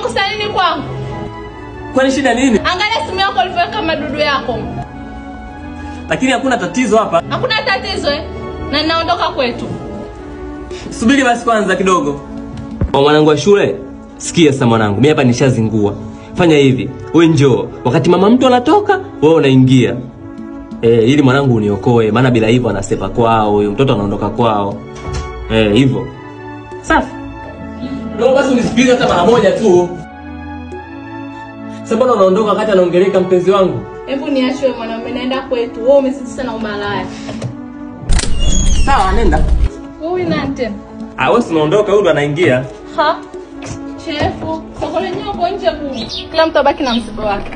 Umekosa nini kwangu? Kwani shida nini? Angalia simu yako ulivyoweka madudu yako. Lakini hakuna tatizo hapa. Hakuna tatizo na ninaondoka kwetu. Subiri basi kwanza kidogo. Mwanangu wa shule, sikia sasa mwanangu, mimi hapa nishazingua. Fanya hivi, wewe njoo. Wakati mama mtu anatoka, wewe unaingia. Ili mwanangu uniokoe, maana bila hivyo anasepa kwao, huyo mtoto anaondoka kwao. Hivyo. Safi. Ndio basi unisikilize hata mara moja tu. Sababu unaondoka wakati anaongeleka mpenzi wangu. Hebu niachwe mwanaume, naenda kwetu. Wewe umezidi sana umalaya. Sawa, nenda. Wewe nante. Wewe unaondoka, huyu ndo anaingia. Ha? Chefu, sokoni nyoko nje kule. Kila mtu abaki na msiba wake.